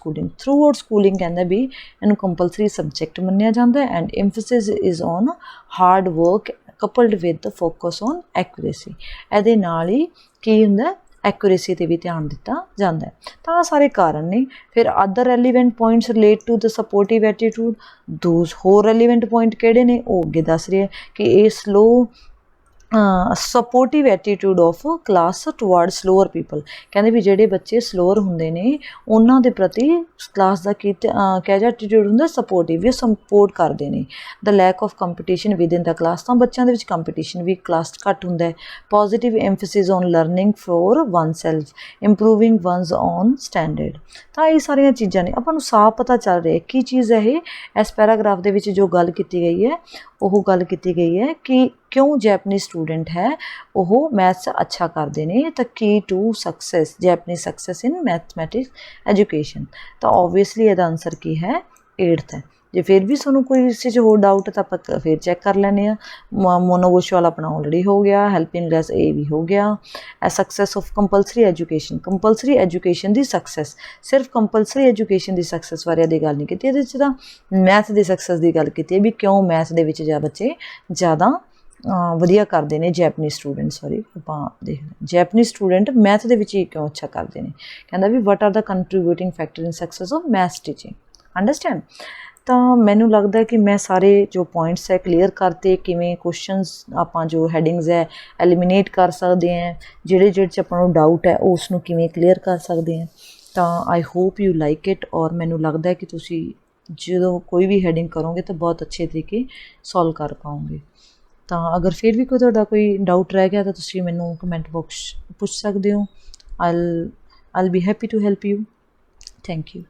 schooling ਕਹਿੰਦਾ ਵੀ ਇਹਨੂੰ ਕੰਪਲਸਰੀ ਸਬਜੈਕਟ ਮੰਨਿਆ ਜਾਂਦਾ ਹੈ। And emphasis is on hard work coupled with focus on accuracy, ਇਹਦੇ ਨਾਲ ਹੀ ਕੀ ਹੁੰਦਾ, ਐਕੂਰੇਸੀ 'ਤੇ ਵੀ ਧਿਆਨ ਦਿੱਤਾ ਜਾਂਦਾ ਹੈ। ਤਾਂ ਸਾਰੇ ਕਾਰਨ ਨੇ। ਫਿਰ other relevant points relate to the supportive attitude, those ਹੋਰ ਰੈਲੀਵੈਂਟ ਪੁਆਇੰਟ ਕਿਹੜੇ ਨੇ, ਉਹ ਅੱਗੇ ਦੱਸ ਰਹੇ ਕਿ ਇਹ slow supportive attitude of class toward slower people, ਕਹਿੰਦੇ ਵੀ ਜਿਹੜੇ ਬੱਚੇ ਸਲੋਅਰ ਹੁੰਦੇ ਨੇ ਉਹਨਾਂ ਦੇ ਪ੍ਰਤੀ ਕਲਾਸ ਦਾ ਕਿਹੋ ਜਿਹਾ ਐਟੀਟਿਊਡ ਹੁੰਦਾ, ਸਪੋਰਟਿਵ, ਵੀ ਸਪੋਰਟ ਕਰਦੇ ਨੇ। The lack of competition within the class, ਤਾਂ ਬੱਚਿਆਂ ਦੇ ਵਿੱਚ ਕੰਪੀਟੀਸ਼ਨ ਵੀ ਕਲਾਸ 'ਚ ਘੱਟ ਹੁੰਦਾ ਹੈ। Positive emphasis on learning for oneself, improving one's own standard. ਤਾਂ ਇਹ ਸਾਰੀਆਂ ਚੀਜ਼ਾਂ ਨੇ, ਆਪਾਂ ਨੂੰ ਸਾਫ਼ ਪਤਾ ਚੱਲ ਰਿਹਾ ਕੀ ਚੀਜ਼ ਹੈ ਇਹ। ਇਸ ਪੈਰਾਗ੍ਰਾਫ ਦੇ ਵਿੱਚ ਜੋ ਗੱਲ ਕੀਤੀ ਗਈ ਹੈ, ਉਹ ਗੱਲ ਕੀਤੀ ਗਈ ਹੈ ਕਿ ਕਿਉਂ ਜੈਪਨੀਜ਼ ਸਟੂਡੈਂਟ ਹੈ ਉਹ ਮੈਥਸ ਅੱਛਾ ਕਰਦੇ ਨੇ। ਤਾਂ key to success, Japanese success in mathematics education, ਤਾਂ ਓਬਵੀਅਸਲੀ ਇਹਦਾ ਆਨਸਰ ਕੀ ਹੈ, 8th ਹੈ। ਜੇ ਫਿਰ ਵੀ ਤੁਹਾਨੂੰ ਕੋਈ ਇਸ 'ਚ ਹੋਰ ਡਾਊਟ ਤਾਂ ਆਪਾਂ ਫਿਰ ਚੈੱਕ ਕਰ ਲੈਂਦੇ ਹਾਂ। ਮੋਨੋਵੋਸ਼ ਵਾਲਾ ਆਪਣਾ ਆਲਰੇਡੀ ਹੋ ਗਿਆ, ਹੈਲਪਿੰਗ ਲੈਸ ਇਹ ਵੀ ਹੋ ਗਿਆ। Success of compulsory education the success, ਸਿਰਫ ਕੰਪਲਸਰੀ ਐਜੂਕੇਸ਼ਨ ਦੀ ਸਕਸੈਸ ਬਾਰੇ ਦੀ ਗੱਲ ਨਹੀਂ ਕੀਤੀ, ਇਹਦੇ 'ਚ ਤਾਂ ਮੈਥ ਦੀ ਸਕਸੈਸ ਦੀ ਗੱਲ ਕੀਤੀ ਹੈ ਵੀ ਕਿਉਂ ਮੈਥ ਦੇ ਵਿੱਚ ਬੱਚੇ ਜ਼ਿਆਦਾ ਵਧੀਆ ਕਰਦੇ ਨੇ। ਜੈਪਨੀਜ਼ ਸਟੂਡੈਂਟ ਮੈਥ ਦੇ ਵਿੱਚ ਹੀ ਕਿਉਂ ਅੱਛਾ ਕਰਦੇ ਨੇ, ਕਹਿੰਦਾ ਵੀ what are the contributing factor in success of maths teaching, understand. ਤਾਂ ਮੈਨੂੰ ਲੱਗਦਾ ਕਿ ਮੈਂ ਸਾਰੇ ਜੋ ਪੁਆਇੰਟਸ ਹੈ ਕਲੀਅਰ ਕਰਤੇ, ਕਿਵੇਂ ਕੁਐਸਚਨਸ ਆਪਾਂ ਜੋ ਹੈਡਿੰਗਸ ਹੈ ਐਲੀਮੀਨੇਟ ਕਰ ਸਕਦੇ ਹਾਂ, ਜਿਹੜੇ 'ਚ ਆਪਾਂ ਨੂੰ ਡਾਊਟ ਹੈ ਉਸ ਨੂੰ ਕਿਵੇਂ ਕਲੀਅਰ ਕਰ ਸਕਦੇ ਹਾਂ। ਤਾਂ I hope you like it, ਔਰ ਮੈਨੂੰ ਲੱਗਦਾ ਕਿ ਤੁਸੀਂ ਜਦੋਂ ਕੋਈ ਵੀ ਹੈਡਿੰਗ ਕਰੋਗੇ ਤਾਂ ਬਹੁਤ ਅੱਛੇ ਤਰੀਕੇ ਸੋਲਵ ਕਰ ਪਾਓਗੇ। ਤਾਂ ਅਗਰ ਫਿਰ ਵੀ ਤੁਹਾਡਾ ਕੋਈ ਡਾਊਟ ਰਹਿ ਗਿਆ ਤਾਂ ਤੁਸੀਂ ਮੈਨੂੰ ਕਮੈਂਟ ਬਾਕਸ ਪੁੱਛ ਸਕਦੇ ਹੋ। I'll be happy to help you. Thank you.